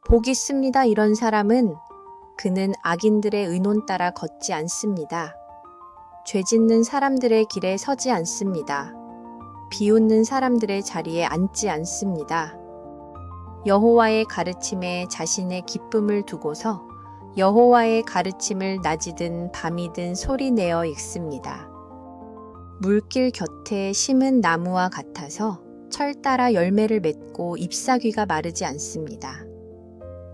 복 있습니다. 이런 사람은 그는 악인들의 의논 따라 걷지 않습니다. 죄 짓는 사람들의 길에 서지 않습니다. 비웃는 사람들의 자리에 앉지 않습니다. 여호와의 가르침에 자신의 기쁨을 두고서 여호와의 가르침을 낮이든 밤이든 소리내어 읽습니다. 물길 곁에 심은 나무와 같아서 철 따라 열매를 맺고 잎사귀가 마르지 않습니다.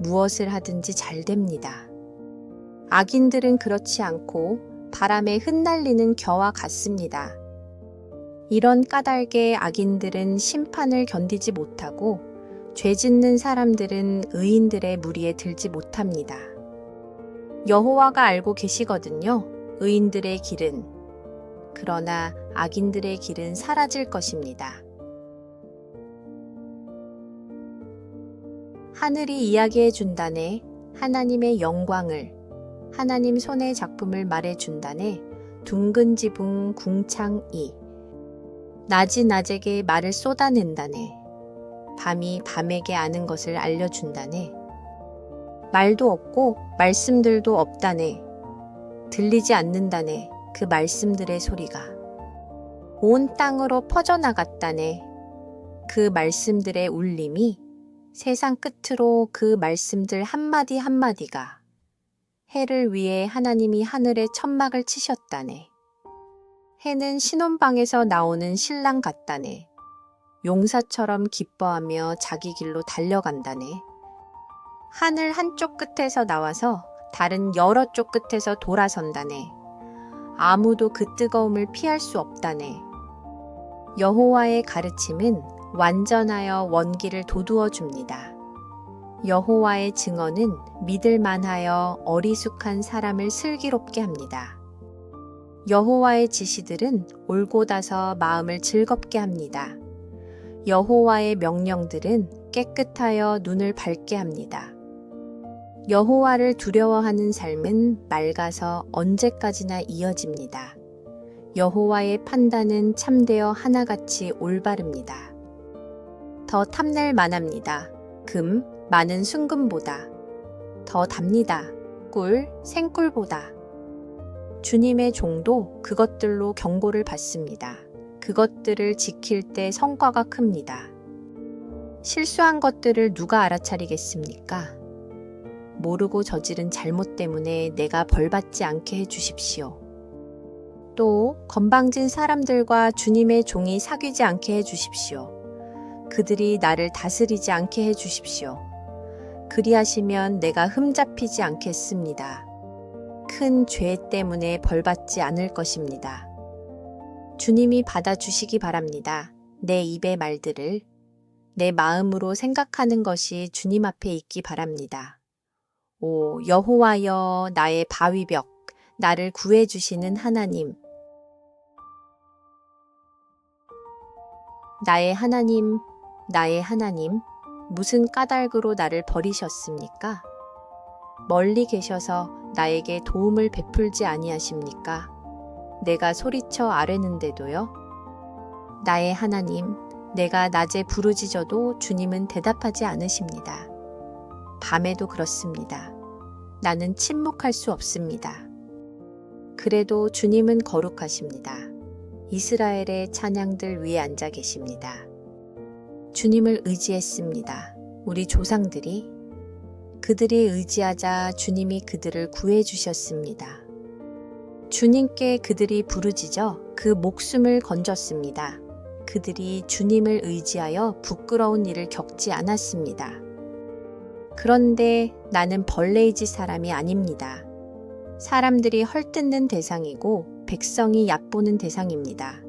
무엇을 하든지 잘 됩니다. 악인들은 그렇지 않고 바람에 흩날리는 겨와 같습니다. 이런 까닭에 악인들은 심판을 견디지 못하고 죄 짓는 사람들은 의인들의 무리에 들지 못합니다. 여호와가 알고 계시거든요. 의인들의 길은. 그러나 악인들의 길은 사라질 것입니다. 하늘이 이야기해 준다네. 하나님의 영광을, 하나님 손의 작품을 말해 준다네. 둥근 지붕 궁창이. 낮이 낮에게 말을 쏟아낸다네. 밤이 밤에게 아는 것을 알려준다네. 말도 없고 말씀들도 없다네. 들리지 않는다네. 그 말씀들의 소리가. 온 땅으로 퍼져나갔다네. 그 말씀들의 울림이 세상 끝으로 그 말씀들 한마디 한마디가. 해를 위해 하나님이 하늘에 천막을 치셨다네. 해는 신혼방에서 나오는 신랑 같다네. 용사처럼 기뻐하며 자기 길로 달려간다네. 하늘 한쪽 끝에서 나와서 다른 여러 쪽 끝에서 돌아선다네. 아무도 그 뜨거움을 피할 수 없다네. 여호와의 가르침은 완전하여 원기를 돋우어 줍니다. 여호와의 증언은 믿을 만하여 어리숙한 사람을 슬기롭게 합니다. 여호와의 지시들은 올곧아서 마음을 즐겁게 합니다. 여호와의 명령들은 깨끗하여 눈을 밝게 합니다. 여호와를 두려워하는 삶은 맑아서 언제까지나 이어집니다. 여호와의 판단은 참되어 하나같이 올바릅니다. 더 탐낼 만합니다. 금, 많은 순금보다. 더 답니다. 꿀, 생꿀보다. 주님의 종도 그것들로 경고를 받습니다. 그것들을 지킬 때 성과가 큽니다. 실수한 것들을 누가 알아차리겠습니까? 모르고 저지른 잘못 때문에 내가 벌받지 않게 해주십시오. 또 건방진 사람들과 주님의 종이 사귀지 않게 해주십시오. 그들이 나를 다스리지 않게 해주십시오. 그리하시면 내가 흠잡히지 않겠습니다. 큰 죄 때문에 벌받지 않을 것입니다. 주님이 받아주시기 바랍니다. 내 입의 말들을. 내 마음으로 생각하는 것이 주님 앞에 있기 바랍니다. 오 여호와여 나의 바위벽, 나를 구해주시는 하나님. 나의 하나님, 나의 하나님, 무슨 까닭으로 나를 버리셨습니까? 멀리 계셔서 나에게 도움을 베풀지 아니하십니까? 내가 소리쳐 아뢰는데도요? 나의 하나님, 내가 낮에 부르짖어도 주님은 대답하지 않으십니다. 밤에도 그렇습니다. 나는 침묵할 수 없습니다. 그래도 주님은 거룩하십니다. 이스라엘의 찬양들 위에 앉아 계십니다. 주님을 의지했습니다. 우리 조상들이. 그들이 의지하자 주님이 그들을 구해주셨습니다. 주님께 그들이 부르짖어 그 목숨을 건졌습니다. 그들이 주님을 의지하여 부끄러운 일을 겪지 않았습니다. 그런데 나는 벌레의 짓 사람이 아닙니다. 사람들이 헐뜯는 대상이고 백성이 얕보는 대상입니다.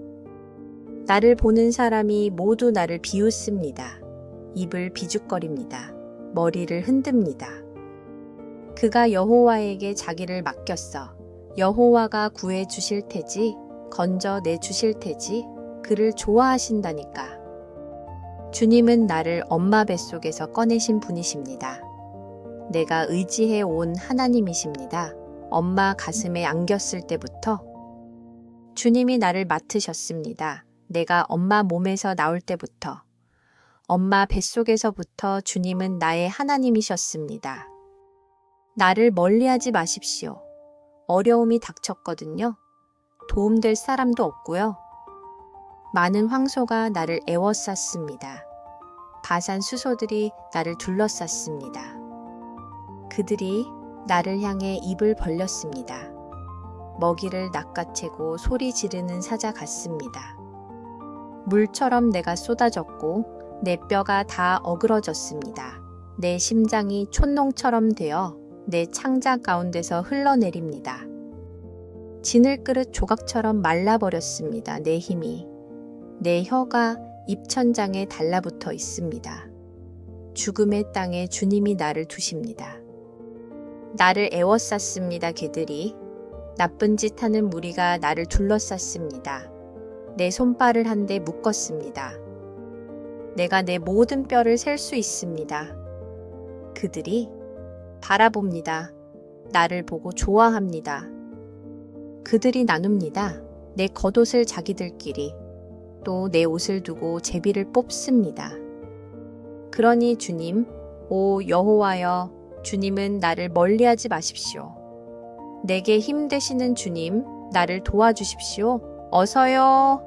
나를 보는 사람이 모두 나를 비웃습니다. 입을 비죽거립니다. 머리를 흔듭니다. 그가 여호와에게 자기를 맡겼어. 여호와가 구해 주실 테지, 건져 내 주실 테지, 그를 좋아하신다니까. 주님은 나를 엄마 뱃속에서 꺼내신 분이십니다. 내가 의지해 온 하나님이십니다. 엄마 가슴에 안겼을 때부터 주님이 나를 맡으셨습니다. 내가 엄마 몸에서 나올 때부터 엄마 뱃속에서부터 주님은 나의 하나님이셨습니다. 나를 멀리하지 마십시오. 어려움이 닥쳤거든요. 도움될 사람도 없고요. 많은 황소가 나를 에워쌌습니다. 바산 수소들이 나를 둘러쌌습니다. 그들이 나를 향해 입을 벌렸습니다. 먹이를 낚아채고 소리 지르는 사자 같습니다. 물처럼 내가 쏟아졌고 내 뼈가 다 어그러졌습니다. 내 심장이 촛농처럼 되어 내 창자 가운데서 흘러내립니다. 진을그릇 조각처럼 말라버렸습니다. 내 힘이. 내 혀가 입천장에 달라붙어 있습니다. 죽음의 땅에 주님이 나를 두십니다. 나를 에워쌌습니다. 개들이. 나쁜 짓 하는 무리가 나를 둘러쌌습니다. 내 손발을 한 대 묶었습니다. 내가 내 모든 뼈를 셀 수 있습니다. 그들이 바라봅니다. 나를 보고 좋아합니다. 그들이 나눕니다. 내 겉옷을 자기들끼리, 또 내 옷을 두고 제비를 뽑습니다. 그러니 주님, 오 여호와여, 주님은 나를 멀리하지 마십시오. 내게 힘 되시는 주님, 나를 도와주십시오. 어서요.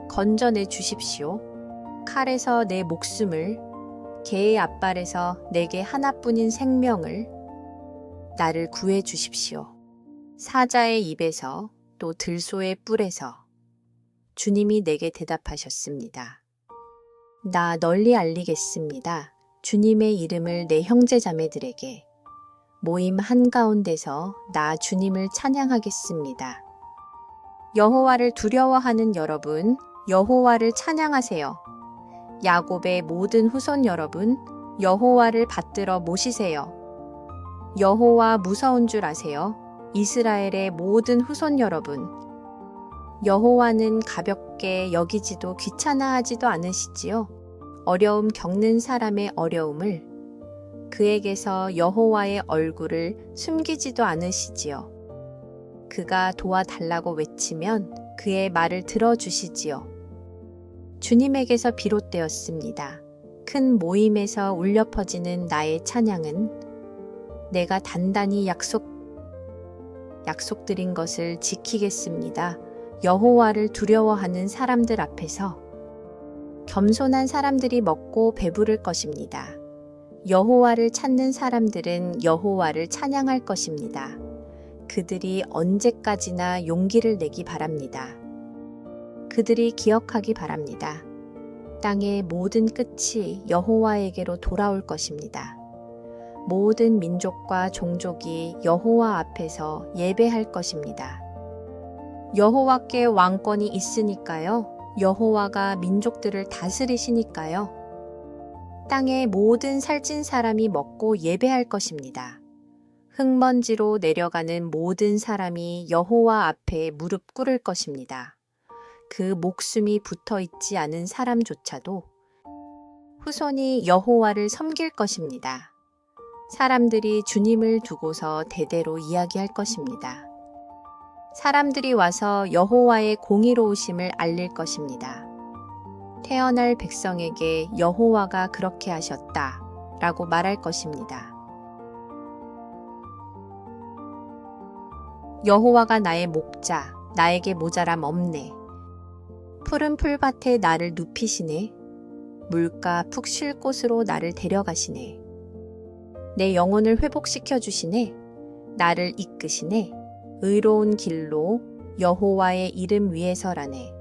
건져내 주십시오. 칼에서 내 목숨을, 개의 앞발에서 내게 하나뿐인 생명을, 나를 구해 주십시오. 사자의 입에서, 또 들소의 뿔에서 주님이 내게 대답하셨습니다. 나 널리 알리겠습니다. 주님의 이름을 내 형제자매들에게. 모임 한가운데서 나 주님을 찬양하겠습니다. 여호와를 두려워하는 여러분, 여호와를 찬양하세요. 야곱의 모든 후손 여러분, 여호와를 받들어 모시세요. 여호와 무서운 줄 아세요? 이스라엘의 모든 후손 여러분, 여호와는 가볍게 여기지도 귀찮아하지도 않으시지요. 어려움 겪는 사람의 어려움을, 그에게서 여호와의 얼굴을 숨기지도 않으시지요. 그가 도와달라고 외치면 그의 말을 들어주시지요. 주님에게서 비롯되었습니다. 큰 모임에서 울려 퍼지는 나의 찬양은 내가 단단히 약속드린 것을 지키겠습니다. 여호와를 두려워하는 사람들 앞에서 겸손한 사람들이 먹고 배부를 것입니다. 여호와를 찾는 사람들은 여호와를 찬양할 것입니다. 그들이 언제까지나 용기를 내기 바랍니다. 그들이 기억하기 바랍니다. 땅의 모든 끝이 여호와에게로 돌아올 것입니다. 모든 민족과 종족이 여호와 앞에서 예배할 것입니다. 여호와께 왕권이 있으니까요. 여호와가 민족들을 다스리시니까요. 땅의 모든 살찐 사람이 먹고 예배할 것입니다. 흙먼지로 내려가는 모든 사람이 여호와 앞에 무릎 꿇을 것입니다. 그 목숨이 붙어 있지 않은 사람조차도 후손이 여호와를 섬길 것입니다. 사람들이 주님을 두고서 대대로 이야기할 것입니다. 사람들이 와서 여호와의 공의로우심을 알릴 것입니다. 태어날 백성에게 여호와가 그렇게 하셨다 라고 말할 것입니다. 여호와가 나의 목자, 나에게 모자람 없네. 푸른 풀밭에 나를 눕히시네. 물가 푹 쉴 곳으로 나를 데려가시네. 내 영혼을 회복시켜 주시네. 나를 이끄시네. 의로운 길로 여호와의 이름 위에서라네.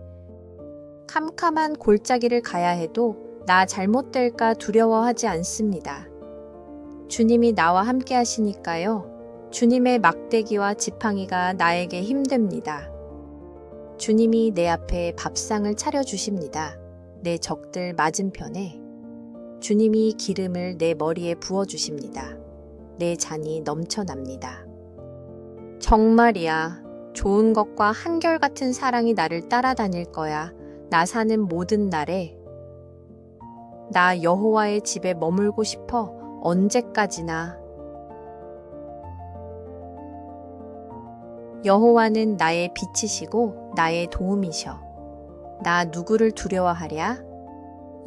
캄캄한 골짜기를 가야 해도 나 잘못될까 두려워하지 않습니다. 주님이 나와 함께 하시니까요. 주님의 막대기와 지팡이가 나에게 힘됩니다. 주님이 내 앞에 밥상을 차려주십니다. 내 적들 맞은편에. 주님이 기름을 내 머리에 부어주십니다. 내 잔이 넘쳐납니다. 정말이야. 좋은 것과 한결같은 사랑이 나를 따라다닐 거야. 나 사는 모든 날에. 나 여호와의 집에 머물고 싶어. 언제까지나. 여호와는 나의 빛이시고 나의 도움이셔. 나 누구를 두려워하랴?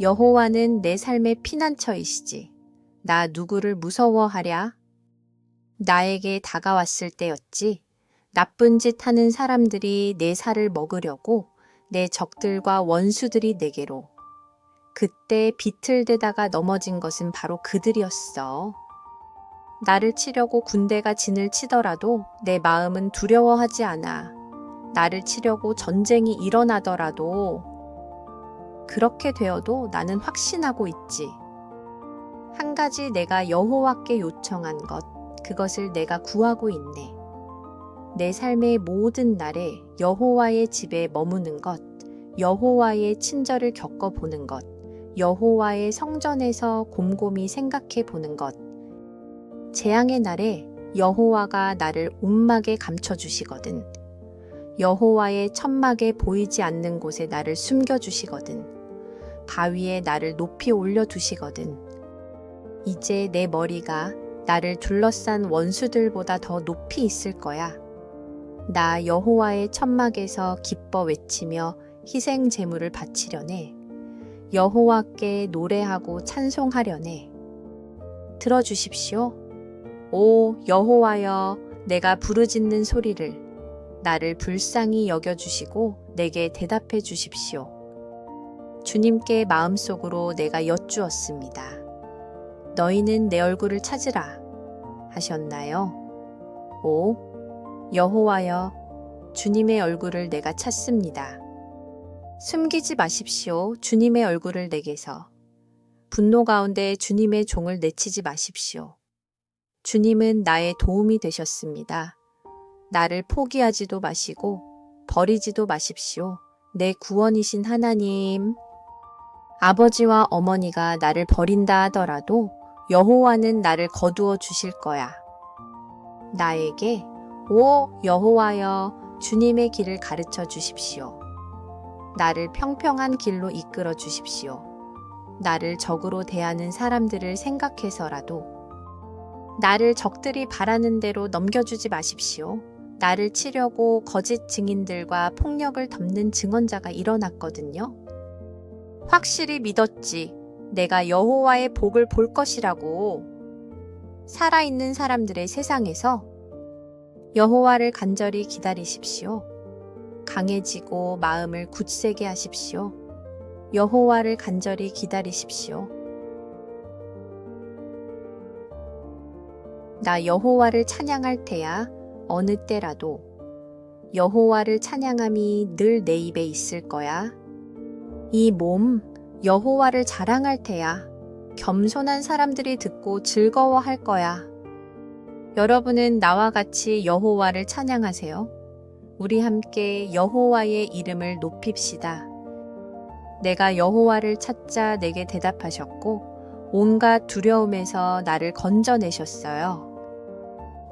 여호와는 내 삶의 피난처이시지. 나 누구를 무서워하랴? 나에게 다가왔을 때였지. 나쁜 짓 하는 사람들이 내 살을 먹으려고 내 적들과 원수들이 내게로. 그때 비틀대다가 넘어진 것은 바로 그들이었어. 나를 치려고 군대가 진을 치더라도 내 마음은 두려워하지 않아. 나를 치려고 전쟁이 일어나더라도 그렇게 되어도 나는 확신하고 있지. 한 가지 내가 여호와께 요청한 것, 그것을 내가 구하고 있네. 내 삶의 모든 날에 여호와의 집에 머무는 것, 여호와의 친절을 겪어보는 것, 여호와의 성전에서 곰곰이 생각해 보는 것. 재앙의 날에 여호와가 나를 움막에 감춰주시거든. 여호와의 천막에 보이지 않는 곳에 나를 숨겨주시거든. 바위에 나를 높이 올려두시거든. 이제 내 머리가 나를 둘러싼 원수들보다 더 높이 있을 거야. 나 여호와의 천막에서 기뻐 외치며 희생 제물을 바치려네. 여호와께 노래하고 찬송하려네. 들어주십시오. 오 여호와여, 내가 부르짖는 소리를 나를 불쌍히 여겨주시고 내게 대답해 주십시오. 주님께 마음속으로 내가 여쭈었습니다. 너희는 내 얼굴을 찾으라 하셨나요? 오 여호와여, 주님의 얼굴을 내가 찾습니다. 숨기지 마십시오. 주님의 얼굴을 내게서. 분노 가운데 주님의 종을 내치지 마십시오. 주님은 나의 도움이 되셨습니다. 나를 포기하지도 마시고 버리지도 마십시오. 내 구원이신 하나님. 아버지와 어머니가 나를 버린다 하더라도 여호와는 나를 거두어 주실 거야. 나에게 오 여호와여, 주님의 길을 가르쳐 주십시오. 나를 평평한 길로 이끌어 주십시오. 나를 적으로 대하는 사람들을 생각해서라도 나를 적들이 바라는 대로 넘겨주지 마십시오. 나를 치려고 거짓 증인들과 폭력을 덮는 증언자가 일어났거든요. 확실히 믿었지. 내가 여호와의 복을 볼 것이라고. 살아있는 사람들의 세상에서 여호와를 간절히 기다리십시오. 강해지고 마음을 굳세게 하십시오. 여호와를 간절히 기다리십시오. 나 여호와를 찬양할 테야. 어느 때라도 여호와를 찬양함이 늘 내 입에 있을 거야. 이 몸 여호와를 자랑할 테야. 겸손한 사람들이 듣고 즐거워할 거야. 여러분은 나와 같이 여호와를 찬양하세요. 우리 함께 여호와의 이름을 높입시다. 내가 여호와를 찾자 내게 대답하셨고 온갖 두려움에서 나를 건져내셨어요.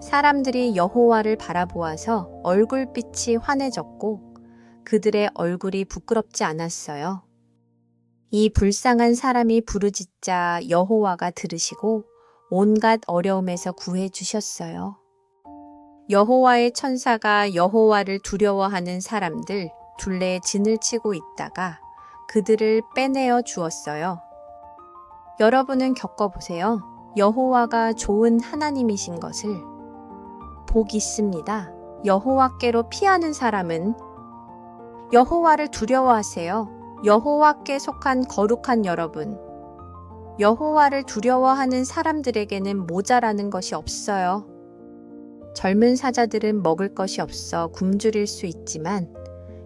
사람들이 여호와를 바라보아서 얼굴빛이 환해졌고 그들의 얼굴이 부끄럽지 않았어요. 이 불쌍한 사람이 부르짖자 여호와가 들으시고 온갖 어려움에서 구해 주셨어요. 여호와의 천사가 여호와를 두려워하는 사람들 둘레에 진을 치고 있다가 그들을 빼내어 주었어요. 여러분은 겪어보세요. 여호와가 좋은 하나님이신 것을. 복 있습니다. 여호와께로 피하는 사람은 여호와를 두려워하세요. 여호와께 속한 거룩한 여러분. 여호와를 두려워하는 사람들에게는 모자라는 것이 없어요. 젊은 사자들은 먹을 것이 없어 굶주릴 수 있지만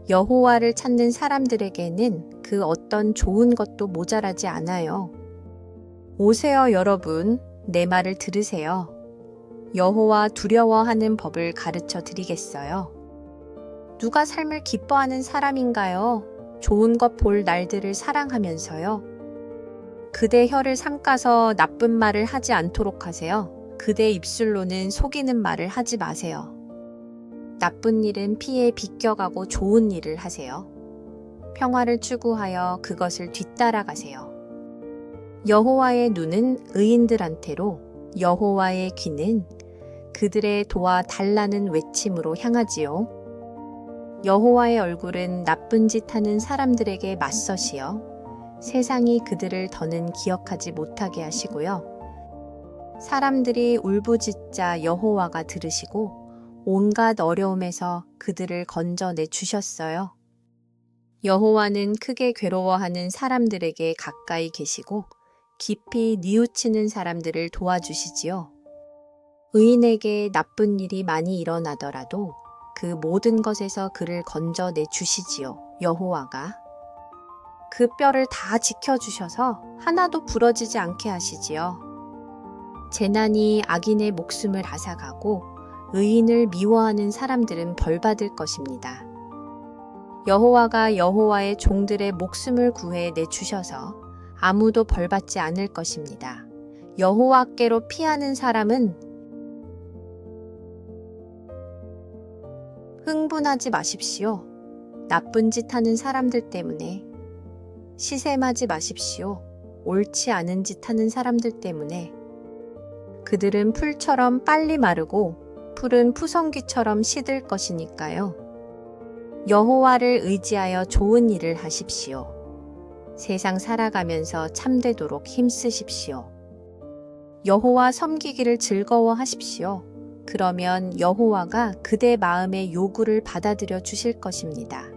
여호와를 찾는 사람들에게는 그 어떤 좋은 것도 모자라지 않아요. 오세요 여러분, 내 말을 들으세요. 여호와 두려워하는 법을 가르쳐 드리겠어요. 누가 삶을 기뻐하는 사람인가요? 좋은 것 볼 날들을 사랑하면서요. 그대 혀를 삼가서 나쁜 말을 하지 않도록 하세요. 그대 입술로는 속이는 말을 하지 마세요. 나쁜 일은 피해 비껴가고 좋은 일을 하세요. 평화를 추구하여 그것을 뒤따라가세요. 여호와의 눈은 의인들한테로, 여호와의 귀는 그들의 도와 달라는 외침으로 향하지요. 여호와의 얼굴은 나쁜 짓 하는 사람들에게 맞서시어 세상이 그들을 더는 기억하지 못하게 하시고요. 사람들이 울부짖자 여호와가 들으시고 온갖 어려움에서 그들을 건져내 주셨어요. 여호와는 크게 괴로워하는 사람들에게 가까이 계시고 깊이 뉘우치는 사람들을 도와주시지요. 의인에게 나쁜 일이 많이 일어나더라도 그 모든 것에서 그를 건져내 주시지요. 여호와가 그 뼈를 다 지켜주셔서 하나도 부러지지 않게 하시지요. 재난이 악인의 목숨을 앗아가고 의인을 미워하는 사람들은 벌받을 것입니다. 여호와가 여호와의 종들의 목숨을 구해 내주셔서 아무도 벌받지 않을 것입니다. 여호와께로 피하는 사람은 흥분하지 마십시오. 나쁜 짓 하는 사람들 때문에 시샘하지 마십시오. 옳지 않은 짓 하는 사람들 때문에 그들은 풀처럼 빨리 마르고 풀은 푸성귀처럼 시들 것이니까요. 여호와를 의지하여 좋은 일을 하십시오. 세상 살아가면서 참되도록 힘쓰십시오. 여호와 섬기기를 즐거워하십시오. 그러면 여호와가 그대 마음의 요구를 받아들여 주실 것입니다.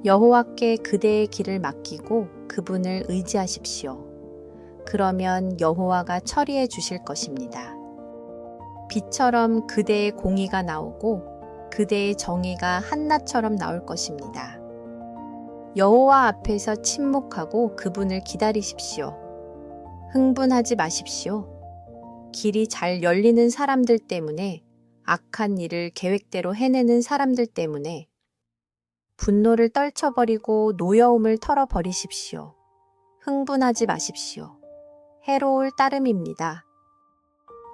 여호와께 그대의 길을 맡기고 그분을 의지하십시오. 그러면 여호와가 처리해 주실 것입니다. 빛처럼 그대의 공의가 나오고 그대의 정의가 한낮처럼 나올 것입니다. 여호와 앞에서 침묵하고 그분을 기다리십시오. 흥분하지 마십시오. 길이 잘 열리는 사람들 때문에, 악한 일을 계획대로 해내는 사람들 때문에 분노를 떨쳐버리고 노여움을 털어버리십시오. 흥분하지 마십시오. 해로울 따름입니다.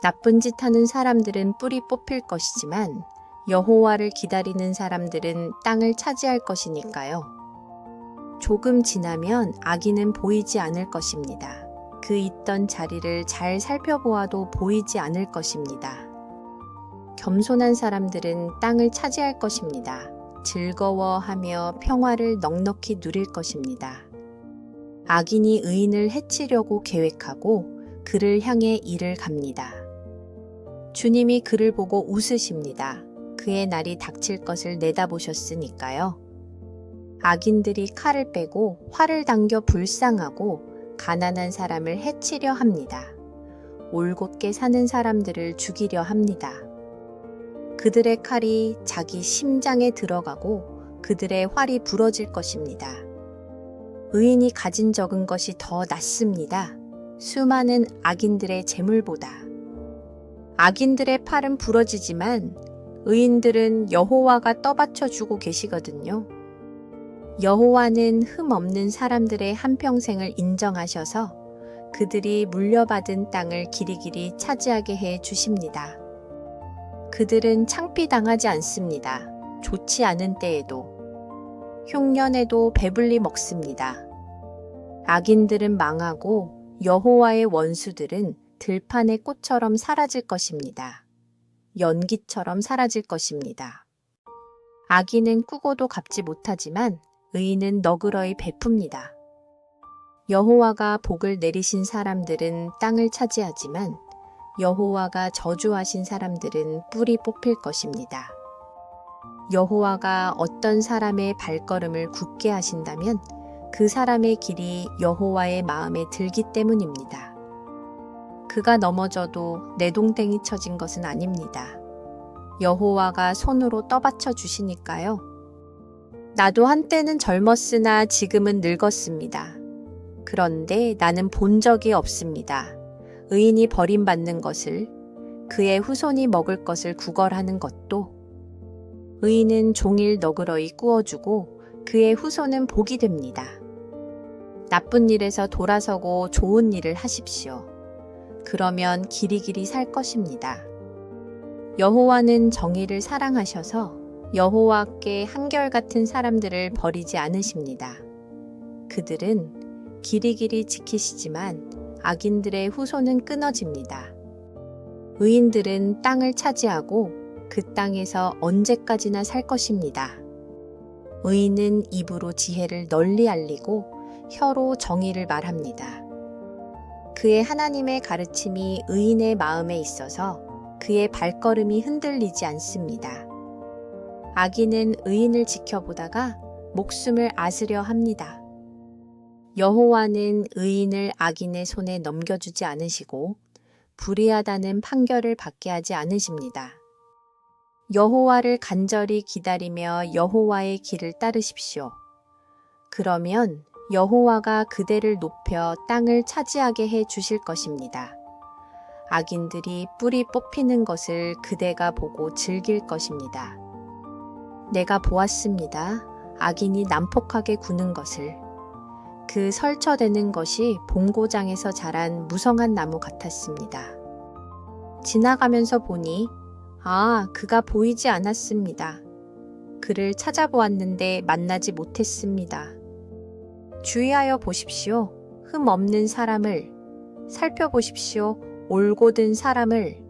나쁜 짓 하는 사람들은 뿌리 뽑힐 것이지만 여호와를 기다리는 사람들은 땅을 차지할 것이니까요. 조금 지나면 악인은 보이지 않을 것입니다. 그 있던 자리를 잘 살펴보아도 보이지 않을 것입니다. 겸손한 사람들은 땅을 차지할 것입니다. 즐거워하며 평화를 넉넉히 누릴 것입니다. 악인이 의인을 해치려고 계획하고 그를 향해 이를 갑니다. 주님이 그를 보고 웃으십니다. 그의 날이 닥칠 것을 내다보셨으니까요. 악인들이 칼을 빼고 활을 당겨 불쌍하고 가난한 사람을 해치려 합니다. 올곧게 사는 사람들을 죽이려 합니다. 그들의 칼이 자기 심장에 들어가고 그들의 활이 부러질 것입니다. 의인이 가진 적은 것이 더 낫습니다. 수많은 악인들의 재물보다. 악인들의 팔은 부러지지만 의인들은 여호와가 떠받쳐 주고 계시거든요. 여호와는 흠 없는 사람들의 한평생을 인정하셔서 그들이 물려받은 땅을 길이길이 차지하게 해 주십니다. 그들은 창피당하지 않습니다. 좋지 않은 때에도. 흉년에도 배불리 먹습니다. 악인들은 망하고 여호와의 원수들은 들판의 꽃처럼 사라질 것입니다. 연기처럼 사라질 것입니다. 악인은 꾸고도 갚지 못하지만 의인은 너그러이 베풉니다. 여호와가 복을 내리신 사람들은 땅을 차지하지만 여호와가 저주하신 사람들은 뿔이 뽑힐 것입니다. 여호와가 어떤 사람의 발걸음을 굳게 하신다면 그 사람의 길이 여호와의 마음에 들기 때문입니다. 그가 넘어져도 내동댕이 쳐진 것은 아닙니다. 여호와가 손으로 떠받쳐 주시니까요. 나도 한때는 젊었으나 지금은 늙었습니다. 그런데 나는 본 적이 없습니다. 의인이 버림받는 것을, 그의 후손이 먹을 것을 구걸하는 것도, 의인은 종일 너그러이 꾸어주고 그의 후손은 복이 됩니다. 나쁜 일에서 돌아서고 좋은 일을 하십시오. 그러면 길이길이 살 것입니다. 여호와는 정의를 사랑하셔서 여호와께 한결같은 사람들을 버리지 않으십니다. 그들은 길이길이 지키시지만 악인들의 후손은 끊어집니다. 의인들은 땅을 차지하고 그 땅에서 언제까지나 살 것입니다. 의인은 입으로 지혜를 널리 알리고 혀로 정의를 말합니다. 그의 하나님의 가르침이 의인의 마음에 있어서 그의 발걸음이 흔들리지 않습니다. 악인은 의인을 지켜보다가 목숨을 앗으려 합니다. 여호와는 의인을 악인의 손에 넘겨주지 않으시고 불의하다는 판결을 받게 하지 않으십니다. 여호와를 간절히 기다리며 여호와의 길을 따르십시오. 그러면 여호와가 그대를 높여 땅을 차지하게 해 주실 것입니다. 악인들이 뿔이 뽑히는 것을 그대가 보고 즐길 것입니다. 내가 보았습니다. 악인이 난폭하게 구는 것을. 그 설쳐대는 것이 봉고장에서 자란 무성한 나무 같았습니다. 지나가면서 보니 그가 보이지 않았습니다. 그를 찾아보았는데 만나지 못했습니다. 주의하여 보십시오. 흠 없는 사람을. 살펴보십시오. 올곧은 사람을.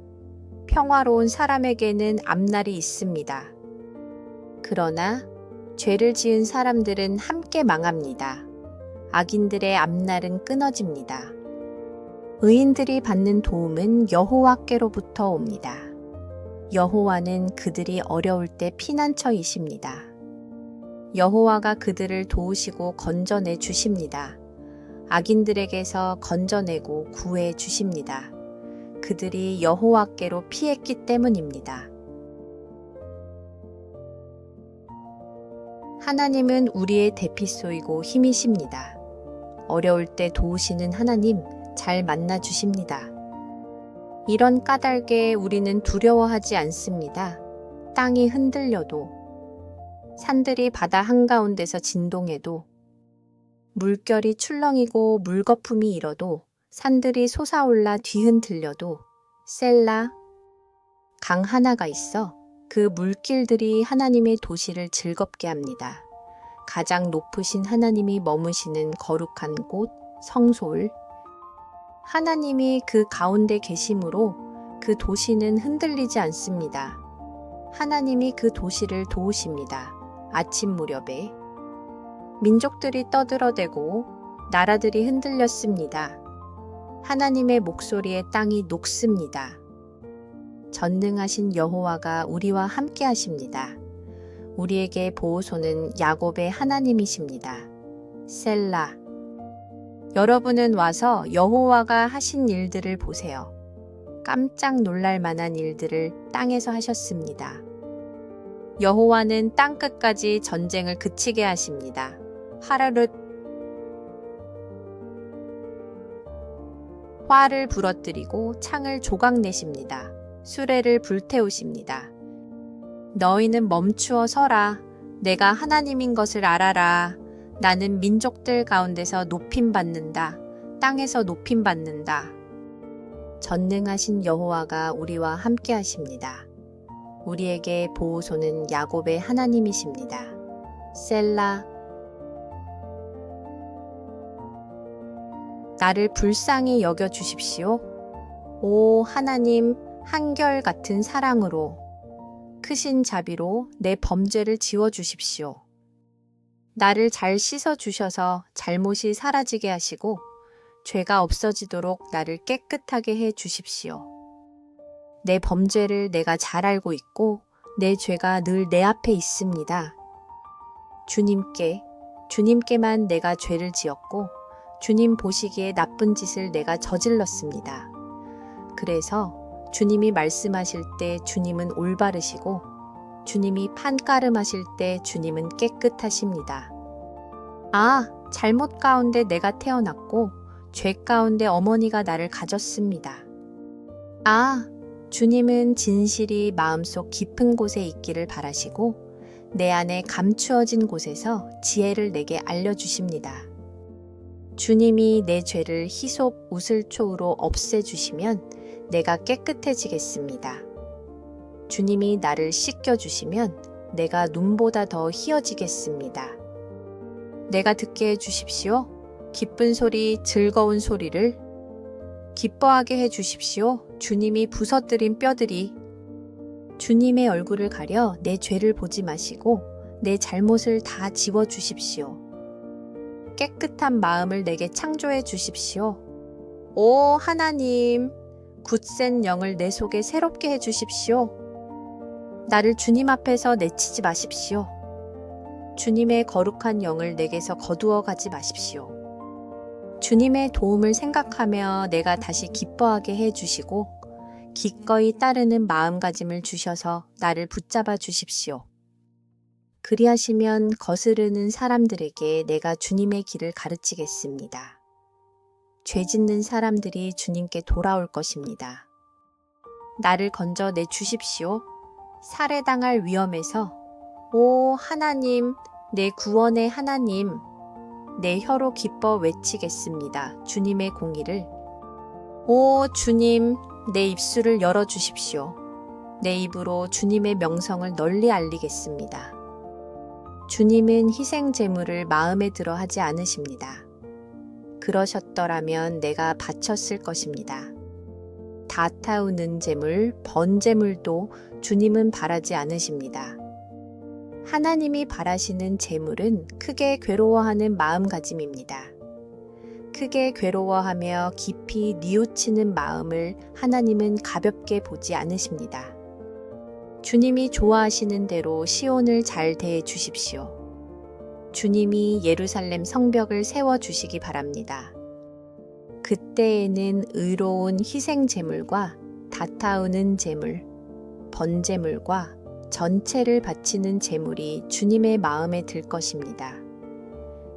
평화로운 사람에게는 앞날이 있습니다. 그러나 죄를 지은 사람들은 함께 망합니다. 악인들의 앞날은 끊어집니다. 의인들이 받는 도움은 여호와께로부터 옵니다. 여호와는 그들이 어려울 때 피난처이십니다. 여호와가 그들을 도우시고 건져내 주십니다. 악인들에게서 건져내고 구해 주십니다. 그들이 여호와께로 피했기 때문입니다. 하나님은 우리의 대피소이고 힘이십니다. 어려울 때 도우시는 하나님 잘 만나 주십니다. 이런 까닭에 우리는 두려워하지 않습니다. 땅이 흔들려도, 산들이 바다 한가운데서 진동해도, 물결이 출렁이고 물거품이 일어도, 산들이 솟아올라 뒤흔들려도, 셀라, 강 하나가 있어 그 물길들이 하나님의 도시를 즐겁게 합니다. 가장 높으신 하나님이 머무시는 거룩한 곳, 성소를 하나님이 그 가운데 계심으로 그 도시는 흔들리지 않습니다. 하나님이 그 도시를 도우십니다. 아침 무렵에 민족들이 떠들어대고 나라들이 흔들렸습니다. 하나님의 목소리에 땅이 녹습니다. 전능하신 여호와가 우리와 함께 하십니다. 우리에게 보호소는 야곱의 하나님이십니다. 셀라. 여러분은 와서 여호와가 하신 일들을 보세요. 깜짝 놀랄 만한 일들을 땅에서 하셨습니다. 여호와는 땅끝까지 전쟁을 그치게 하십니다. 하라룻 화를 부러뜨리고 창을 조각내십니다. 수레를 불태우십니다. 너희는 멈추어 서라. 내가 하나님인 것을 알아라. 나는 민족들 가운데서 높임받는다. 땅에서 높임받는다. 전능하신 여호와가 우리와 함께 하십니다. 우리에게 보호소는 야곱의 하나님이십니다. 셀라. 나를 불쌍히 여겨 주십시오. 오 하나님, 한결같은 사랑으로 크신 자비로 내 범죄를 지워 주십시오. 나를 잘 씻어 주셔서 잘못이 사라지게 하시고 죄가 없어지도록 나를 깨끗하게 해 주십시오. 내 범죄를 내가 잘 알고 있고 내 죄가 늘 내 앞에 있습니다. 주님께만 내가 죄를 지었고 주님 보시기에 나쁜 짓을 내가 저질렀습니다. 그래서 주님이 말씀하실 때 주님은 올바르시고 주님이 판가름하실 때 주님은 깨끗하십니다. 잘못 가운데 내가 태어났고 죄 가운데 어머니가 나를 가졌습니다. 주님은 진실이 마음속 깊은 곳에 있기를 바라시고 내 안에 감추어진 곳에서 지혜를 내게 알려주십니다. 주님이 내 죄를 히솝 우슬초으로 없애주시면 내가 깨끗해지겠습니다. 주님이 나를 씻겨주시면 내가 눈보다 더 희어지겠습니다. 내가 듣게 해주십시오. 기쁜 소리, 즐거운 소리를 기뻐하게 해주십시오. 주님이 부서뜨린 뼈들이 주님의 얼굴을 가려 내 죄를 보지 마시고 내 잘못을 다 지워주십시오. 깨끗한 마음을 내게 창조해 주십시오. 오 하나님, 굳센 영을 내 속에 새롭게 해 주십시오. 나를 주님 앞에서 내치지 마십시오. 주님의 거룩한 영을 내게서 거두어 가지 마십시오. 주님의 도움을 생각하며 내가 다시 기뻐하게 해 주시고 기꺼이 따르는 마음가짐을 주셔서 나를 붙잡아 주십시오. 그리하시면 거스르는 사람들에게 내가 주님의 길을 가르치겠습니다. 죄 짓는 사람들이 주님께 돌아올 것입니다. 나를 건져내 주십시오. 살해당할 위험에서 오 하나님, 내 구원의 하나님, 내 혀로 기뻐 외치겠습니다. 주님의 공의를. 오 주님, 내 입술을 열어주십시오. 내 입으로 주님의 명성을 널리 알리겠습니다. 주님은 희생 제물을 마음에 들어 하지 않으십니다. 그러셨더라면 내가 바쳤을 것입니다. 다 타우는 제물, 번제물도 주님은 바라지 않으십니다. 하나님이 바라시는 제물은 크게 괴로워하는 마음가짐입니다. 크게 괴로워하며 깊이 뉘우치는 마음을 하나님은 가볍게 보지 않으십니다. 주님이 좋아하시는 대로 시온을 잘 대해 주십시오. 주님이 예루살렘 성벽을 세워주시기 바랍니다. 그때에는 의로운 희생 제물과 다타우는 제물, 번제물과 전체를 바치는 제물이 주님의 마음에 들 것입니다.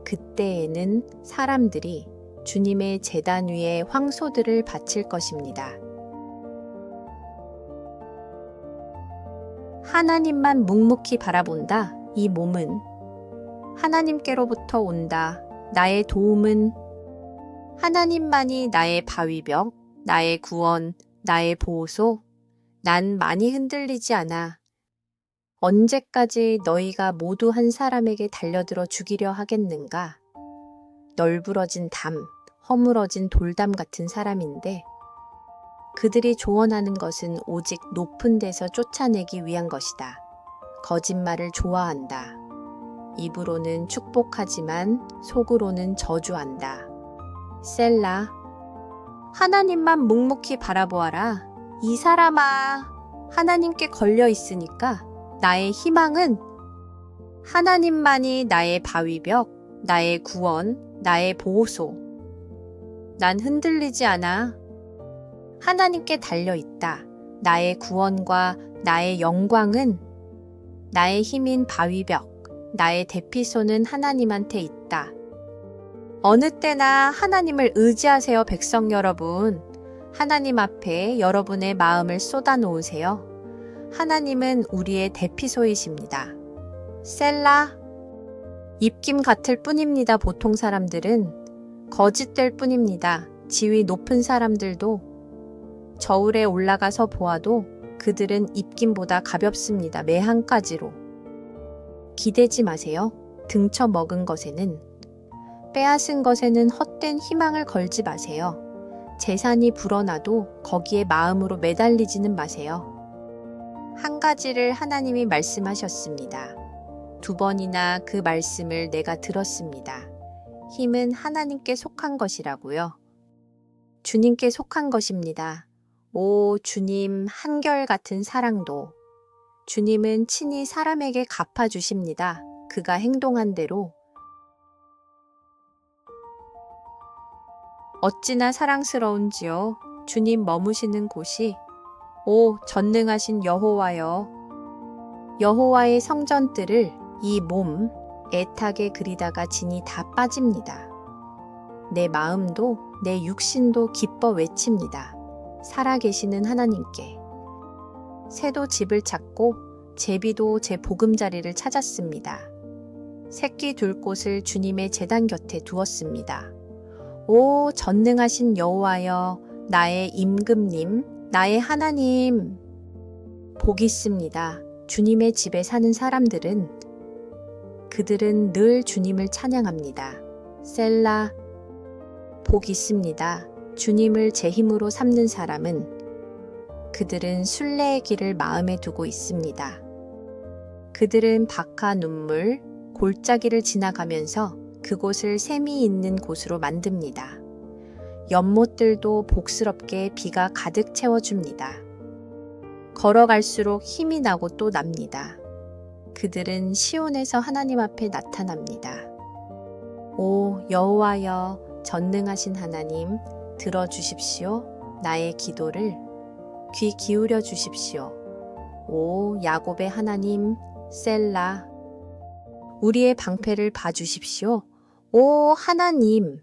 그때에는 사람들이 주님의 제단 위에 황소들을 바칠 것입니다. 하나님만 묵묵히 바라본다. 이 몸은 하나님께로부터 온다. 나의 도움은 하나님만이 나의 바위벽, 나의 구원, 나의 보호소. 난 많이 흔들리지 않아. 언제까지 너희가 모두 한 사람에게 달려들어 죽이려 하겠는가? 널브러진 담, 허물어진 돌담 같은 사람인데 그들이 조언하는 것은 오직 높은 데서 쫓아내기 위한 것이다. 거짓말을 좋아한다. 입으로는 축복하지만 속으로는 저주한다. 셀라. 하나님만 묵묵히 바라보아라. 이 사람아, 하나님께 걸려 있으니까 나의 희망은 하나님만이 나의 바위벽, 나의 구원, 나의 보호소. 난 흔들리지 않아. 하나님께 달려있다. 나의 구원과 나의 영광은 나의 힘인 바위벽, 나의 대피소는 하나님한테 있다. 어느 때나 하나님을 의지하세요, 백성 여러분. 하나님 앞에 여러분의 마음을 쏟아 놓으세요. 하나님은 우리의 대피소이십니다. 셀라. 입김 같을 뿐입니다. 보통 사람들은 거짓될 뿐입니다. 지위 높은 사람들도 저울에 올라가서 보아도 그들은 입김보다 가볍습니다. 매 한 가지로. 기대지 마세요. 등쳐 먹은 것에는, 빼앗은 것에는 헛된 희망을 걸지 마세요. 재산이 불어나도 거기에 마음으로 매달리지는 마세요. 한 가지를 하나님이 말씀하셨습니다. 2번이나 그 말씀을 내가 들었습니다. 힘은 하나님께 속한 것이라고요. 주님께 속한 것입니다. 오 주님, 한결같은 사랑도. 주님은 친히 사람에게 갚아주십니다. 그가 행동한 대로. 어찌나 사랑스러운지요. 주님 머무시는 곳이. 오 전능하신 여호와여. 여호와의 성전들을 이 몸 애타게 그리다가 진이 다 빠집니다. 내 마음도 내 육신도 기뻐 외칩니다. 살아계시는 하나님께. 새도 집을 찾고 제비도 제 보금자리를 찾았습니다. 새끼 둘 곳을 주님의 제단 곁에 두었습니다. 오 전능하신 여호와여, 나의 임금님, 나의 하나님. 복 있습니다. 주님의 집에 사는 사람들은 그들은 늘 주님을 찬양합니다. 셀라. 복 있습니다. 주님을 제 힘으로 삼는 사람은 그들은 순례의 길을 마음에 두고 있습니다. 그들은 박하 눈물, 골짜기를 지나가면서 그곳을 샘이 있는 곳으로 만듭니다. 연못들도 복스럽게 비가 가득 채워줍니다. 걸어갈수록 힘이 나고 또 납니다. 그들은 시온에서 하나님 앞에 나타납니다. 오 여호와여, 전능하신 하나님, 들어주십시오. 나의 기도를 귀 기울여 주십시오. 오 야곱의 하나님, 셀라, 우리의 방패를 봐주십시오. 오 하나님,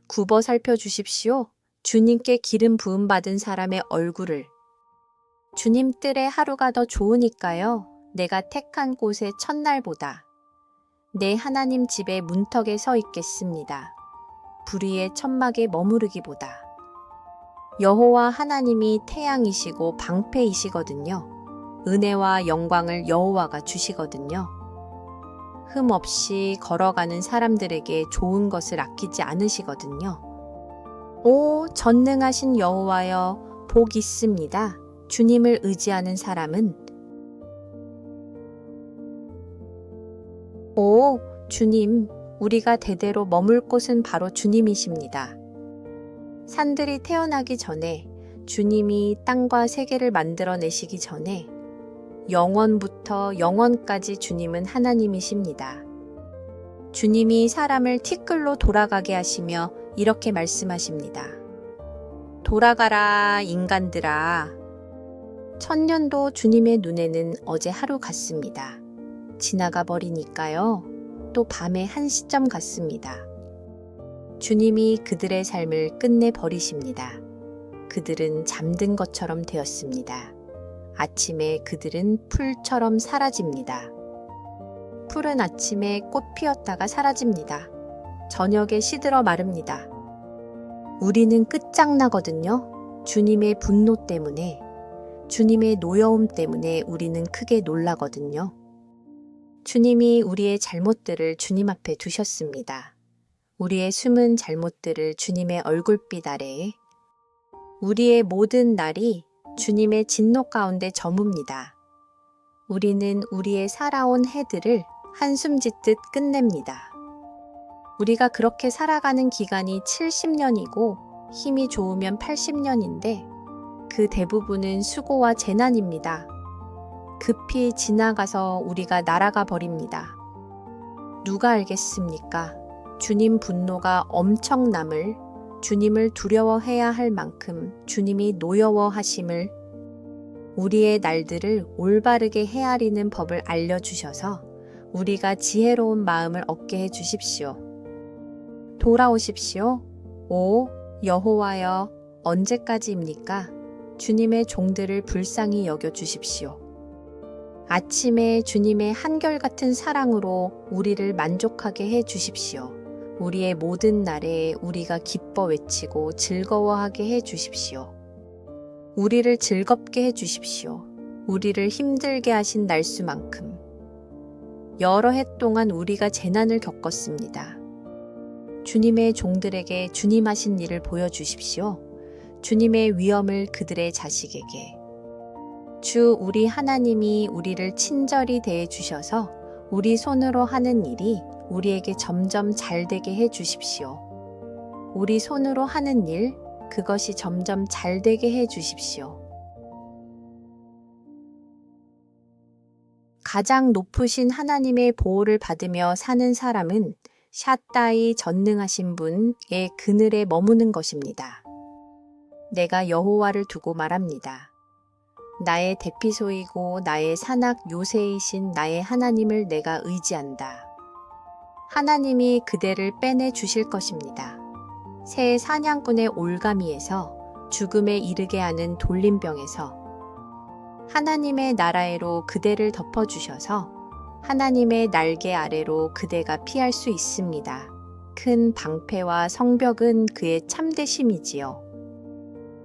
굽어 살펴주십시오. 주님께 기름 부음 받은 사람의 얼굴을. 주님 뜰에 하루가 더 좋으니까요. 내가 택한 곳의 첫날보다. 내 하나님 집의 문턱에 서 있겠습니다. 불의의 천막에 머무르기보다. 여호와 하나님이 태양이시고 방패이시거든요. 은혜와 영광을 여호와가 주시거든요. 흠 없이 걸어가는 사람들에게 좋은 것을 아끼지 않으시거든요. 오 전능하신 여호와여, 복 있습니다. 주님을 의지하는 사람은. 오 주님, 우리가 대대로 머물 곳은 바로 주님이십니다. 산들이 태어나기 전에, 주님이 땅과 세계를 만들어내시기 전에, 영원부터 영원까지 주님은 하나님이십니다. 주님이 사람을 티끌로 돌아가게 하시며 이렇게 말씀하십니다. 돌아가라 인간들아. 천년도 주님의 눈에는 어제 하루 같습니다. 지나가 버리니까요. 또 밤의 한 시점 같습니다. 주님이 그들의 삶을 끝내 버리십니다. 그들은 잠든 것처럼 되었습니다. 아침에 그들은 풀처럼 사라집니다. 풀은 아침에 꽃 피었다가 사라집니다. 저녁에 시들어 마릅니다. 우리는 끝장나거든요. 주님의 분노 때문에, 주님의 노여움 때문에 우리는 크게 놀라거든요. 주님이 우리의 잘못들을 주님 앞에 두셨습니다. 우리의 숨은 잘못들을 주님의 얼굴빛 아래에, 우리의 모든 날이 주님의 진노 가운데 저뭅니다. 우리는 우리의 살아온 해들을 한숨 짓듯 끝냅니다. 우리가 그렇게 살아가는 기간이 70년이고 힘이 좋으면 80년인데 그 대부분은 수고와 재난입니다. 급히 지나가서 우리가 날아가 버립니다. 누가 알겠습니까? 주님 분노가 엄청남을, 주님을 두려워해야 할 만큼 주님이 노여워하심을, 우리의 날들을 올바르게 헤아리는 법을 알려주셔서 우리가 지혜로운 마음을 얻게 해주십시오. 돌아오십시오. 오 여호와여, 언제까지입니까? 주님의 종들을 불쌍히 여겨주십시오. 아침에 주님의 한결같은 사랑으로 우리를 만족하게 해주십시오. 우리의 모든 날에 우리가 기뻐 외치고 즐거워하게 해주십시오. 우리를 즐겁게 해주십시오. 우리를 힘들게 하신 날수만큼. 여러 해 동안 우리가 재난을 겪었습니다. 주님의 종들에게 주님 하신 일을 보여주십시오. 주님의 위엄을 그들의 자식에게. 주 우리 하나님이 우리를 친절히 대해 주셔서 우리 손으로 하는 일이 우리에게 점점 잘 되게 해 주십시오. 우리 손으로 하는 일, 그것이 점점 잘 되게 해 주십시오. 가장 높으신 하나님의 보호를 받으며 사는 사람은 샷다이 전능하신 분의 그늘에 머무는 것입니다. 내가 여호와를 두고 말합니다. 나의 대피소이고 나의 산악 요새이신 나의 하나님을 내가 의지한다. 하나님이 그대를 빼내 주실 것입니다. 새 사냥꾼의 올가미에서, 죽음에 이르게 하는 돌림병에서, 하나님의 나라에로 그대를 덮어주셔서 하나님의 날개 아래로 그대가 피할 수 있습니다. 큰 방패와 성벽은 그의 참되심이지요.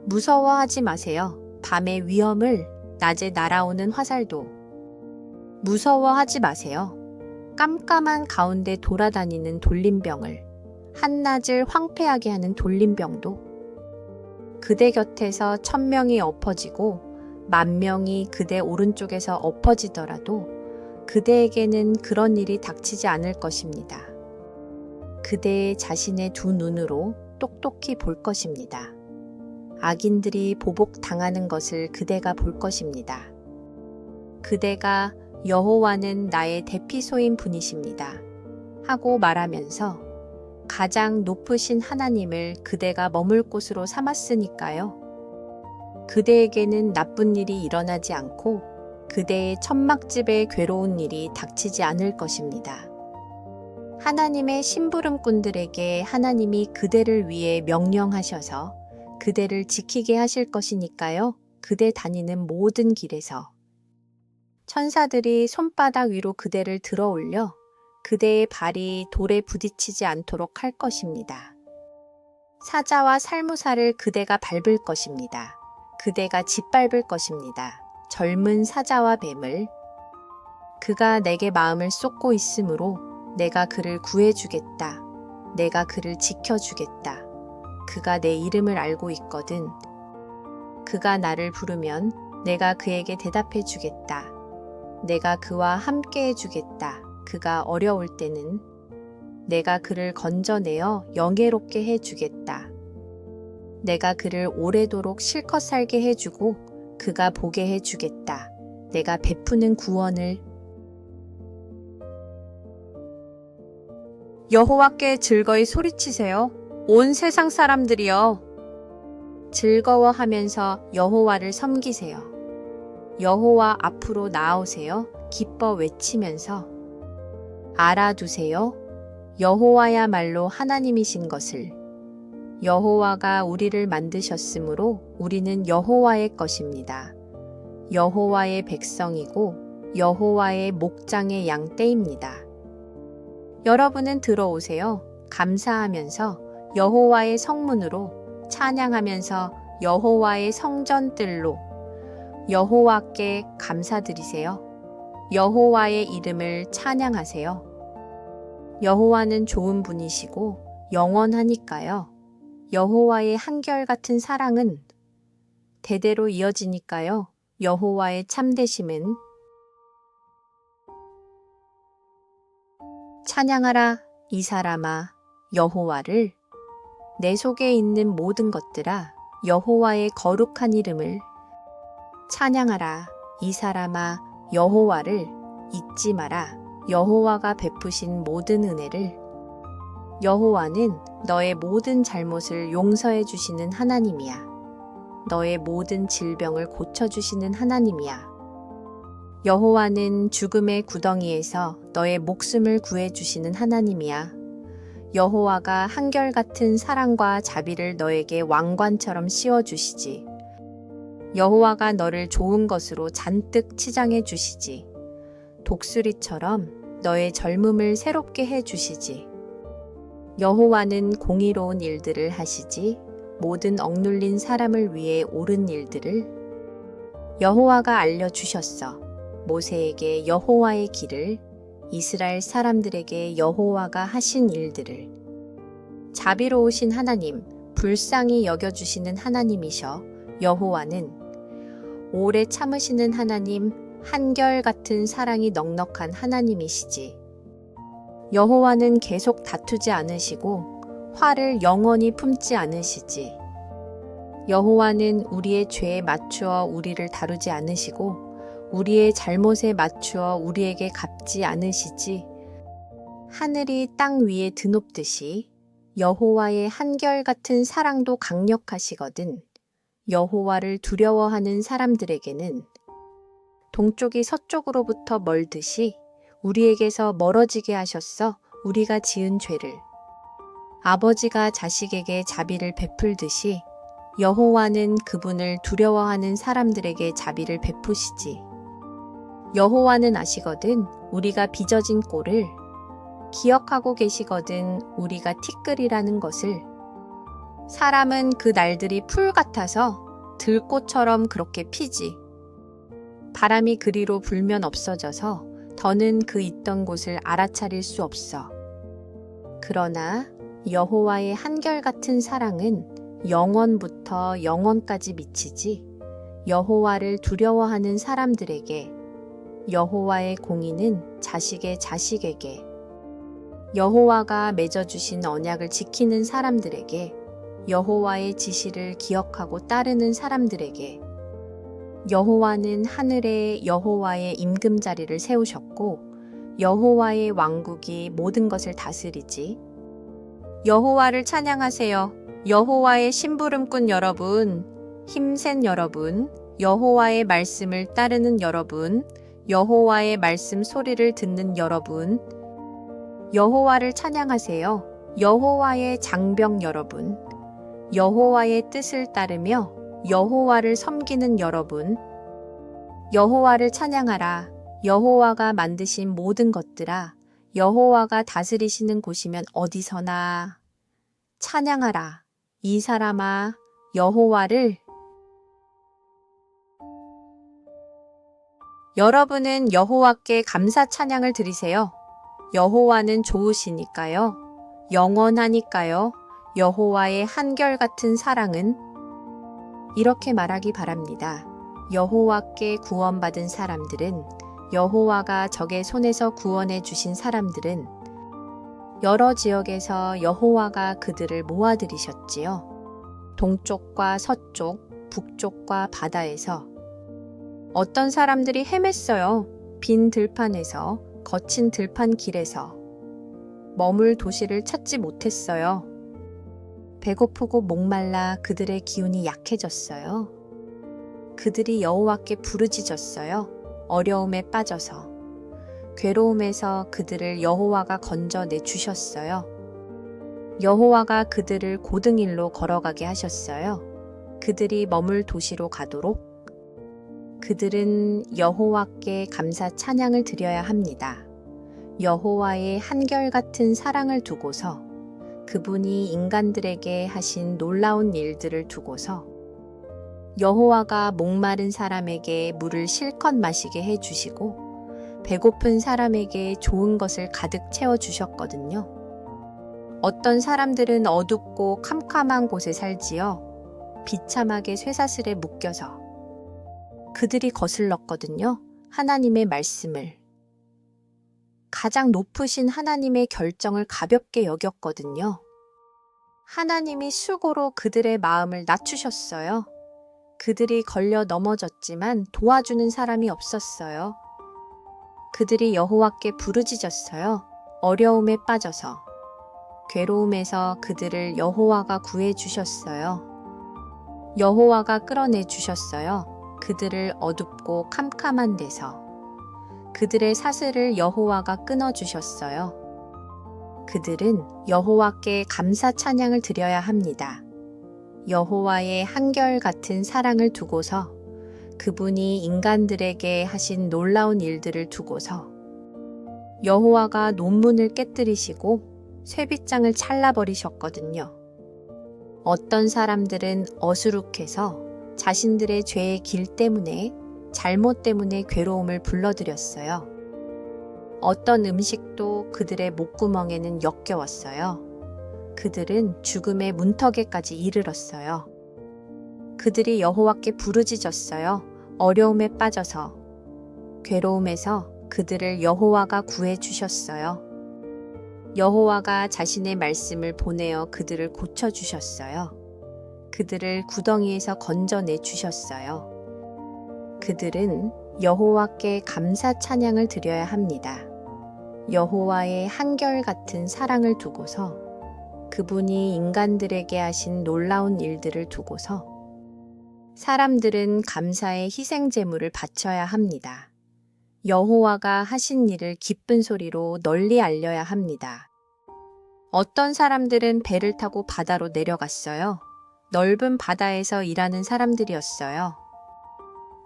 무서워하지 마세요. 밤의 위험을, 낮에 날아오는 화살도. 무서워하지 마세요. 깜깜한 가운데 돌아다니는 돌림병을, 한낮을 황폐하게 하는 돌림병도. 그대 곁에서 1000명이 엎어지고 10,000명이 그대 오른쪽에서 엎어지더라도 그대에게는 그런 일이 닥치지 않을 것입니다. 그대의 자신의 두 눈으로 똑똑히 볼 것입니다. 악인들이 보복당하는 것을 그대가 볼 것입니다. 그대가 여호와는 나의 대피소인 분이십니다. 하고 말하면서 가장 높으신 하나님을 그대가 머물 곳으로 삼았으니까요. 그대에게는 나쁜 일이 일어나지 않고 그대의 천막집에 괴로운 일이 닥치지 않을 것입니다. 하나님의 심부름꾼들에게 하나님이 그대를 위해 명령하셔서 그대를 지키게 하실 것이니까요. 그대 다니는 모든 길에서 천사들이 손바닥 위로 그대를 들어 올려 그대의 발이 돌에 부딪히지 않도록 할 것입니다. 사자와 살무사를 그대가 밟을 것입니다. 그대가 짓밟을 것입니다. 젊은 사자와 뱀을. 그가 내게 마음을 쏟고 있으므로 내가 그를 구해주겠다. 내가 그를 지켜주겠다. 그가 내 이름을 알고 있거든. 그가 나를 부르면 내가 그에게 대답해 주겠다. 내가 그와 함께 해주겠다. 그가 어려울 때는 내가 그를 건져내어 영예롭게 해주겠다. 내가 그를 오래도록 실컷 살게 해주고 그가 보게 해주겠다. 내가 베푸는 구원을. 여호와께 즐거이 소리치세요. 온 세상 사람들이여. 즐거워하면서 여호와를 섬기세요. 여호와 앞으로 나아오세요. 기뻐 외치면서 알아두세요. 여호와야말로 하나님이신 것을. 여호와가 우리를 만드셨으므로 우리는 여호와의 것입니다. 여호와의 백성이고 여호와의 목장의 양 떼입니다. 여러분은 들어오세요. 감사하면서 여호와의 성문으로 찬양하면서 여호와의 성전뜰로 여호와께 감사드리세요. 여호와의 이름을 찬양하세요. 여호와는 좋은 분이시고 영원하니까요. 여호와의 한결같은 사랑은 대대로 이어지니까요. 여호와의 참되심은. 찬양하라 이 사람아 여호와를. 내 속에 있는 모든 것들아 여호와의 거룩한 이름을. 찬양하라 이 사람아 여호와를. 잊지 마라 여호와가 베푸신 모든 은혜를. 여호와는 너의 모든 잘못을 용서해 주시는 하나님이야. 너의 모든 질병을 고쳐주시는 하나님이야. 여호와는 죽음의 구덩이에서 너의 목숨을 구해주시는 하나님이야. 여호와가 한결같은 사랑과 자비를 너에게 왕관처럼 씌워주시지. 여호와가 너를 좋은 것으로 잔뜩 치장해 주시지. 독수리처럼 너의 젊음을 새롭게 해 주시지. 여호와는 공의로운 일들을 하시지. 모든 억눌린 사람을 위해 옳은 일들을. 여호와가 알려주셨어. 모세에게 여호와의 길을, 이스라엘 사람들에게 여호와가 하신 일들을. 자비로우신 하나님, 불쌍히 여겨주시는 하나님이셔. 여호와는 오래 참으시는 하나님, 한결같은 사랑이 넉넉한 하나님이시지. 여호와는 계속 다투지 않으시고 화를 영원히 품지 않으시지. 여호와는 우리의 죄에 맞추어 우리를 다루지 않으시고 우리의 잘못에 맞추어 우리에게 갚지 않으시지. 하늘이 땅 위에 드높듯이 여호와의 한결같은 사랑도 강력하시거든. 여호와를 두려워하는 사람들에게는 동쪽이 서쪽으로부터 멀듯이 우리에게서 멀어지게 하셨어. 우리가 지은 죄를. 아버지가 자식에게 자비를 베풀듯이 여호와는 그분을 두려워하는 사람들에게 자비를 베푸시지. 여호와는 아시거든 우리가 빚어진 꼴을. 기억하고 계시거든 우리가 티끌이라는 것을. 사람은 그 날들이 풀 같아서 들꽃처럼 그렇게 피지. 바람이 그리로 불면 없어져서 더는 그 있던 곳을 알아차릴 수 없어. 그러나 여호와의 한결같은 사랑은 영원부터 영원까지 미치지. 여호와를 두려워하는 사람들에게. 여호와의 공의는 자식의 자식에게. 여호와가 맺어주신 언약을 지키는 사람들에게, 여호와의 지시를 기억하고 따르는 사람들에게, 여호와는 하늘에 여호와의 임금자리를 세우셨고 여호와의 왕국이 모든 것을 다스리지. 여호와를 찬양하세요. 여호와의 심부름꾼 여러분, 힘센 여러분, 여호와의 말씀을 따르는 여러분, 여호와의 말씀 소리를 듣는 여러분, 여호와를 찬양하세요. 여호와의 장병 여러분, 여호와의 뜻을 따르며 여호와를 섬기는 여러분, 여호와를 찬양하라. 여호와가 만드신 모든 것들아, 여호와가 다스리시는 곳이면 어디서나 찬양하라. 이 사람아, 여호와를. 여러분은 여호와께 감사 찬양을 드리세요. 여호와는 좋으시니까요. 영원하니까요. 여호와의 한결같은 사랑은. 이렇게 말하기 바랍니다. 여호와께 구원받은 사람들은, 여호와가 적의 손에서 구원해 주신 사람들은 여러 지역에서 여호와가 그들을 모아들이셨지요. 동쪽과 서쪽, 북쪽과 바다에서. 어떤 사람들이 헤맸어요. 빈 들판에서, 거친 들판 길에서. 머물 도시를 찾지 못했어요. 배고프고 목말라 그들의 기운이 약해졌어요. 그들이 여호와께 부르짖었어요. 어려움에 빠져서. 괴로움에서 그들을 여호와가 건져내 주셨어요. 여호와가 그들을 고등일로 걸어가게 하셨어요. 그들이 머물 도시로 가도록. 그들은 여호와께 감사 찬양을 드려야 합니다. 여호와의 한결같은 사랑을 두고서, 그분이 인간들에게 하신 놀라운 일들을 두고서, 여호와가 목마른 사람에게 물을 실컷 마시게 해주시고 배고픈 사람에게 좋은 것을 가득 채워주셨거든요. 어떤 사람들은 어둡고 캄캄한 곳에 살지요. 비참하게 쇠사슬에 묶여서. 그들이 거슬렀거든요. 하나님의 말씀을. 가장 높으신 하나님의 결정을 가볍게 여겼거든요. 하나님이 수고로 그들의 마음을 낮추셨어요. 그들이 걸려 넘어졌지만 도와주는 사람이 없었어요. 그들이 여호와께 부르짖었어요. 어려움에 빠져서. 괴로움에서 그들을 여호와가 구해 주셨어요. 여호와가 끌어내 주셨어요. 그들을 어둡고 캄캄한 데서. 그들의 사슬을 여호와가 끊어 주셨어요. 그들은 여호와께 감사 찬양을 드려야 합니다. 여호와의 한결같은 사랑을 두고서, 그분이 인간들에게 하신 놀라운 일들을 두고서, 여호와가 논문을 깨뜨리시고 쇠빗장을 잘라버리셨거든요. 어떤 사람들은 어수룩해서 자신들의 죄의 길 때문에, 잘못 때문에 괴로움을 불러들였어요. 어떤 음식도 그들의 목구멍에는 역겨웠어요. 그들은 죽음의 문턱에까지 이르렀어요. 그들이 여호와께 부르짖었어요. 어려움에 빠져서. 괴로움에서 그들을 여호와가 구해 주셨어요. 여호와가 자신의 말씀을 보내어 그들을 고쳐주셨어요. 그들을 구덩이에서 건져내 주셨어요. 그들은 여호와께 감사 찬양을 드려야 합니다. 여호와의 한결같은 사랑을 두고서, 그분이 인간들에게 하신 놀라운 일들을 두고서, 사람들은 감사의 희생 제물을 바쳐야 합니다. 여호와가 하신 일을 기쁜 소리로 널리 알려야 합니다. 어떤 사람들은 배를 타고 바다로 내려갔어요. 넓은 바다에서 일하는 사람들이었어요.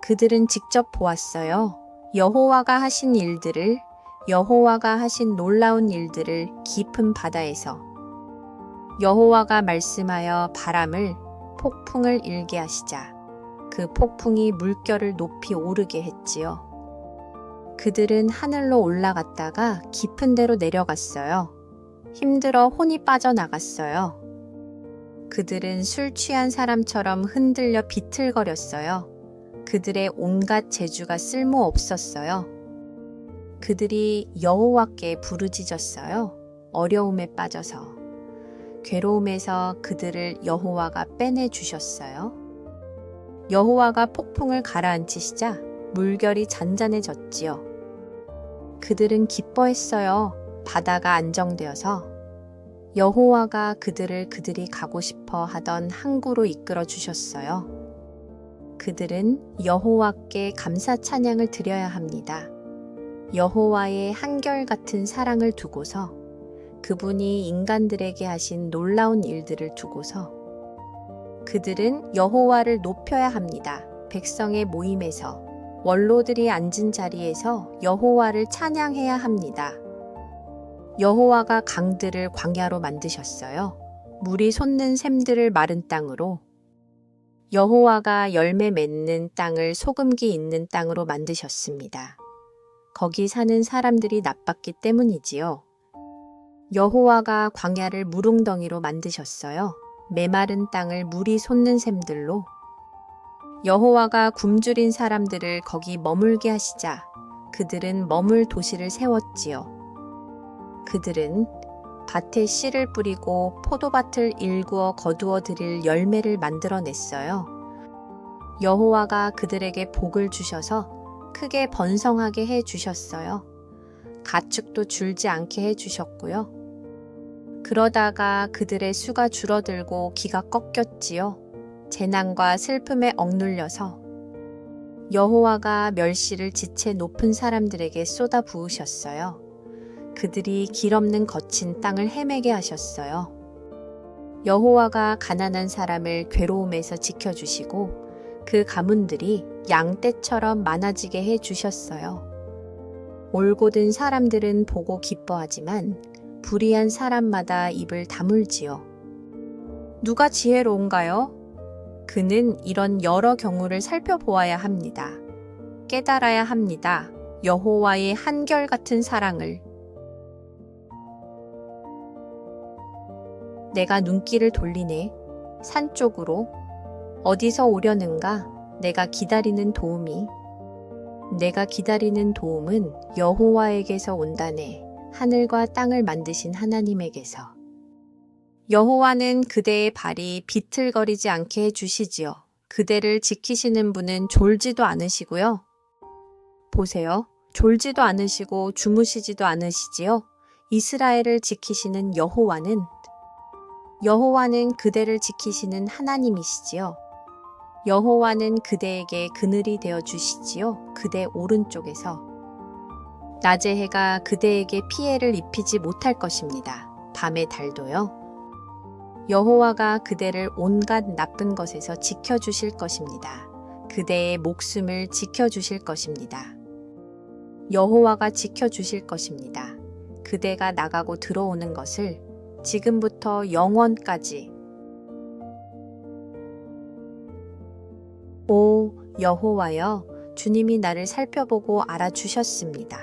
그들은 직접 보았어요. 여호와가 하신 일들을, 여호와가 하신 놀라운 일들을 깊은 바다에서. 여호와가 말씀하여 바람을, 폭풍을 일게 하시자 그 폭풍이 물결을 높이 오르게 했지요. 그들은 하늘로 올라갔다가 깊은 데로 내려갔어요. 힘들어 혼이 빠져나갔어요. 그들은 술 취한 사람처럼 흔들려 비틀거렸어요. 그들의 온갖 재주가 쓸모 없었어요. 그들이 여호와께 부르짖었어요. 어려움에 빠져서 괴로움에서 그들을 여호와가 빼내 주셨어요. 여호와가 폭풍을 가라앉히시자 물결이 잔잔해졌지요. 그들은 기뻐했어요. 바다가 안정되어서 여호와가 그들을 그들이 가고 싶어 하던 항구로 이끌어 주셨어요. 그들은 여호와께 감사 찬양을 드려야 합니다. 여호와의 한결같은 사랑을 두고서 그분이 인간들에게 하신 놀라운 일들을 두고서 그들은 여호와를 높여야 합니다. 백성의 모임에서 원로들이 앉은 자리에서 여호와를 찬양해야 합니다. 여호와가 강들을 광야로 만드셨어요. 물이 솟는 샘들을 마른 땅으로, 여호와가 열매 맺는 땅을 소금기 있는 땅으로 만드셨습니다. 거기 사는 사람들이 나빴기 때문이지요. 여호와가 광야를 물웅덩이로 만드셨어요. 메마른 땅을 물이 솟는 샘들로. 여호와가 굶주린 사람들을 거기 머물게 하시자 그들은 머물 도시를 세웠지요. 그들은 밭에 씨를 뿌리고 포도밭을 일구어 거두어 드릴 열매를 만들어냈어요. 여호와가 그들에게 복을 주셔서 크게 번성하게 해 주셨어요. 가축도 줄지 않게 해 주셨고요. 그러다가 그들의 수가 줄어들고 기가 꺾였지요. 재난과 슬픔에 억눌려서 여호와가 멸시를 지체 높은 사람들에게 쏟아 부으셨어요. 그들이 길 없는 거친 땅을 헤매게 하셨어요. 여호와가 가난한 사람을 괴로움에서 지켜주시고 그 가문들이 양떼처럼 많아지게 해 주셨어요. 올곧은 사람들은 보고 기뻐하지만 불의한 사람마다 입을 다물지요. 누가 지혜로운가요? 그는 이런 여러 경우를 살펴보아야 합니다. 깨달아야 합니다. 여호와의 한결같은 사랑을. 내가 눈길을 돌리네. 산 쪽으로. 어디서 오려는가? 내가 기다리는 도움이. 내가 기다리는 도움은 여호와에게서 온다네. 하늘과 땅을 만드신 하나님에게서. 여호와는 그대의 발이 비틀거리지 않게 해주시지요. 그대를 지키시는 분은 졸지도 않으시고요. 보세요. 졸지도 않으시고 주무시지도 않으시지요. 이스라엘을 지키시는 여호와는 그대를 지키시는 하나님이시지요. 여호와는 그대에게 그늘이 되어 주시지요. 그대 오른쪽에서. 낮의 해가 그대에게 피해를 입히지 못할 것입니다. 밤의 달도요. 여호와가 그대를 온갖 나쁜 것에서 지켜주실 것입니다. 그대의 목숨을 지켜주실 것입니다. 여호와가 지켜주실 것입니다. 그대가 나가고 들어오는 것을 지금부터 영원까지. 오 여호와여, 주님이 나를 살펴보고 알아주셨습니다.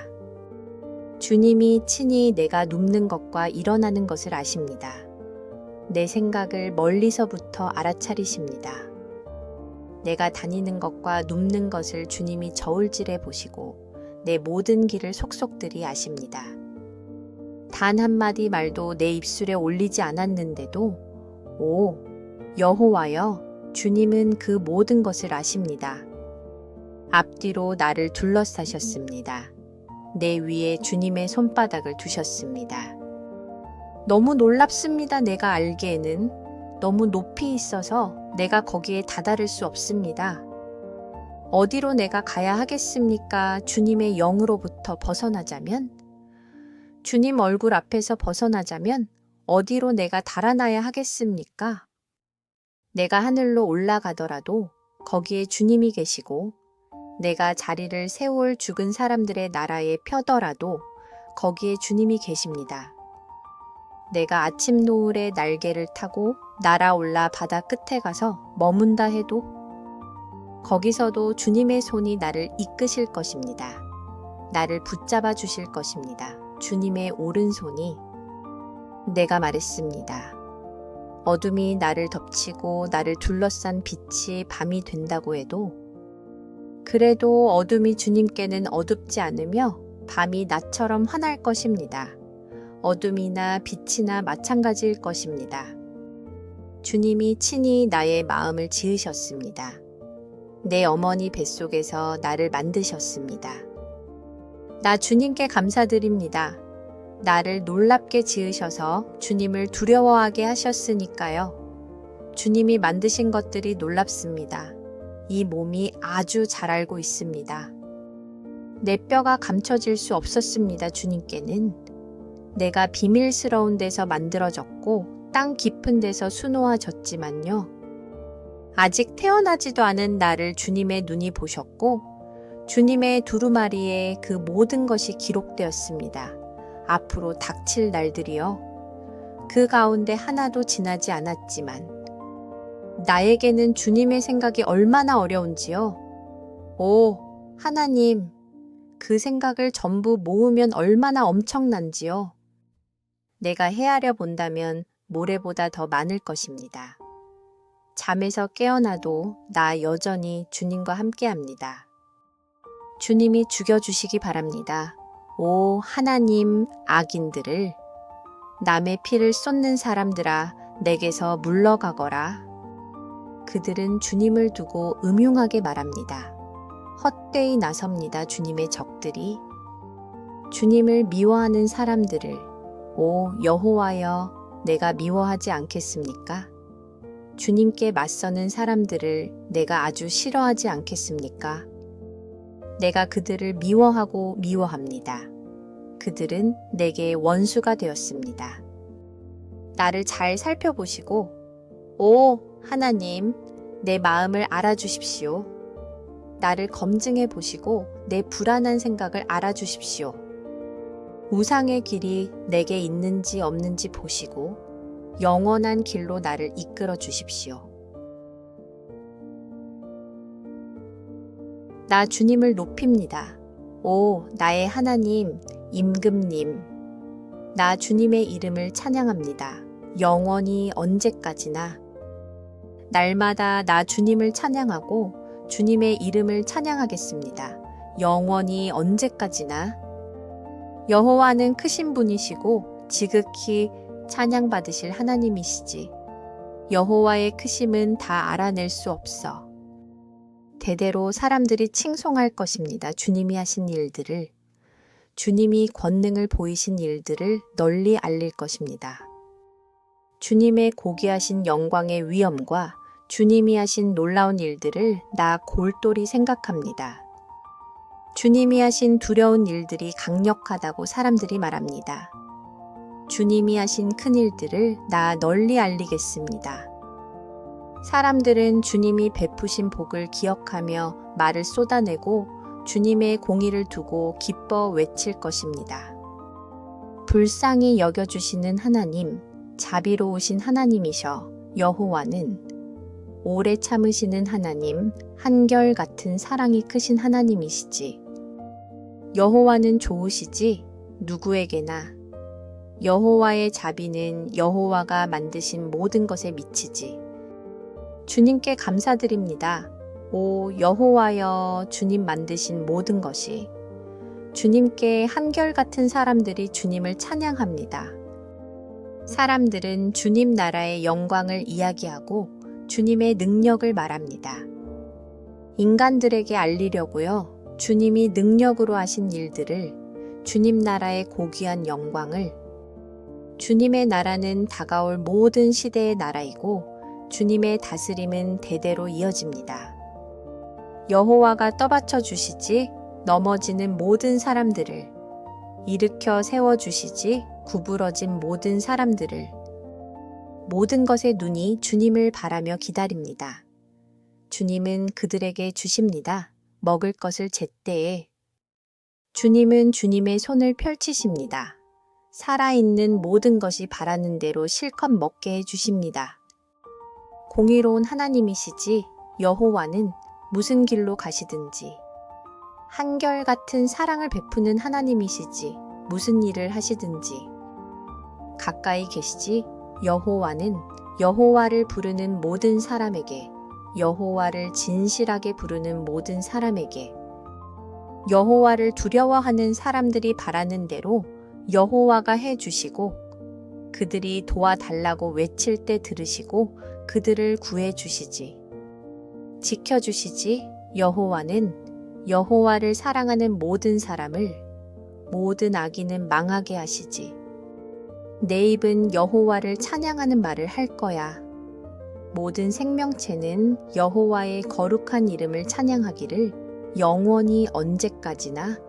주님이 친히 내가 눕는 것과 일어나는 것을 아십니다. 내 생각을 멀리서부터 알아차리십니다. 내가 다니는 것과 눕는 것을 주님이 저울질해 보시고 내 모든 길을 속속들이 아십니다. 단 한마디 말도 내 입술에 올리지 않았는데도 오 여호와여, 주님은 그 모든 것을 아십니다. 앞뒤로 나를 둘러싸셨습니다. 내 위에 주님의 손바닥을 두셨습니다. 너무 놀랍습니다. 내가 알기에는 너무 높이 있어서 내가 거기에 다다를 수 없습니다. 어디로 내가 가야 하겠습니까? 주님의 영으로부터 벗어나자면, 주님 얼굴 앞에서 벗어나자면 어디로 내가 달아나야 하겠습니까? 내가 하늘로 올라가더라도 거기에 주님이 계시고, 내가 자리를 세울 죽은 사람들의 나라에 펴더라도 거기에 주님이 계십니다. 내가 아침 노을에 날개를 타고 날아올라 바다 끝에 가서 머문다 해도 거기서도 주님의 손이 나를 이끄실 것입니다. 나를 붙잡아 주실 것입니다. 주님의 오른손이. 내가 말했습니다. 어둠이 나를 덮치고 나를 둘러싼 빛이 밤이 된다고 해도, 그래도 어둠이 주님께는 어둡지 않으며 밤이 낮처럼 환할 것입니다. 어둠이나 빛이나 마찬가지일 것입니다. 주님이 친히 나의 마음을 지으셨습니다. 내 어머니 뱃속에서 나를 만드셨습니다. 나 주님께 감사드립니다. 나를 놀랍게 지으셔서 주님을 두려워하게 하셨으니까요. 주님이 만드신 것들이 놀랍습니다. 이 몸이 아주 잘 알고 있습니다. 내 뼈가 감춰질 수 없었습니다. 주님께는 내가 비밀스러운 데서 만들어졌고 땅 깊은 데서 수놓아졌지만요. 아직 태어나지도 않은 나를 주님의 눈이 보셨고 주님의 두루마리에 그 모든 것이 기록되었습니다. 앞으로 닥칠 날들이요. 그 가운데 하나도 지나지 않았지만 나에게는 주님의 생각이 얼마나 어려운지요. 오, 하나님, 그 생각을 전부 모으면 얼마나 엄청난지요. 내가 헤아려 본다면 모래보다 더 많을 것입니다. 잠에서 깨어나도 나 여전히 주님과 함께합니다. 주님이 죽여주시기 바랍니다. 오 하나님 악인들을 남의 피를 쏟는 사람들아 내게서 물러가거라. 그들은 주님을 두고 음흉하게 말합니다. 헛되이 나섭니다. 주님의 적들이. 주님을 미워하는 사람들을 오 여호와여 내가 미워하지 않겠습니까? 주님께 맞서는 사람들을 내가 아주 싫어하지 않겠습니까? 내가 그들을 미워하고 미워합니다. 그들은 내게 원수가 되었습니다. 나를 잘 살펴보시고 오 하나님 내 마음을 알아주십시오. 나를 검증해 보시고 내 불안한 생각을 알아주십시오. 우상의 길이 내게 있는지 없는지 보시고 영원한 길로 나를 이끌어 주십시오. 나 주님을 높입니다. 오 나의 하나님 임금님 나 주님의 이름을 찬양합니다. 영원히 언제까지나 날마다 나 주님을 찬양하고 주님의 이름을 찬양하겠습니다. 영원히 언제까지나 여호와는 크신 분이시고 지극히 찬양받으실 하나님이시지. 여호와의 크심은 다 알아낼 수 없어. 대대로 사람들이 칭송할 것입니다. 주님이 하신 일들을. 주님이 권능을 보이신 일들을 널리 알릴 것입니다. 주님의 고귀하신 영광의 위엄과 주님이 하신 놀라운 일들을 나 골똘히 생각합니다. 주님이 하신 두려운 일들이 강력하다고 사람들이 말합니다. 주님이 하신 큰 일들을 나 널리 알리겠습니다. 사람들은 주님이 베푸신 복을 기억하며 말을 쏟아내고 주님의 공의를 두고 기뻐 외칠 것입니다. 불쌍히 여겨주시는 하나님, 자비로우신 하나님이셔 여호와는 오래 참으시는 하나님, 한결같은 사랑이 크신 하나님이시지. 여호와는 좋으시지 누구에게나. 여호와의 자비는 여호와가 만드신 모든 것에 미치지. 주님께 감사드립니다. 오 여호와여 주님 만드신 모든 것이. 주님께 한결같은 사람들이 주님을 찬양합니다. 사람들은 주님 나라의 영광을 이야기하고 주님의 능력을 말합니다. 인간들에게 알리려고요. 주님이 능력으로 하신 일들을, 주님 나라의 고귀한 영광을. 주님의 나라는 다가올 모든 시대의 나라이고 주님의 다스림은 대대로 이어집니다. 여호와가 떠받쳐 주시지 넘어지는 모든 사람들을, 일으켜 세워주시지 구부러진 모든 사람들을. 모든 것의 눈이 주님을 바라며 기다립니다. 주님은 그들에게 주십니다. 먹을 것을 제때에. 주님은 주님의 손을 펼치십니다. 살아있는 모든 것이 바라는 대로 실컷 먹게 해주십니다. 공의로운 하나님이시지 여호와는 무슨 길로 가시든지. 한결같은 사랑을 베푸는 하나님이시지 무슨 일을 하시든지. 가까이 계시지 여호와는 여호와를 부르는 모든 사람에게, 여호와를 진실하게 부르는 모든 사람에게. 여호와를 두려워하는 사람들이 바라는 대로 여호와가 해 주시고 그들이 도와달라고 외칠 때 들으시고 그들을 구해 주시지. 지켜 주시지. 여호와는 여호와를 사랑하는 모든 사람을 모든 악인은 망하게 하시지. 내 입은 여호와를 찬양하는 말을 할 거야. 모든 생명체는 여호와의 거룩한 이름을 찬양하기를 영원히 언제까지나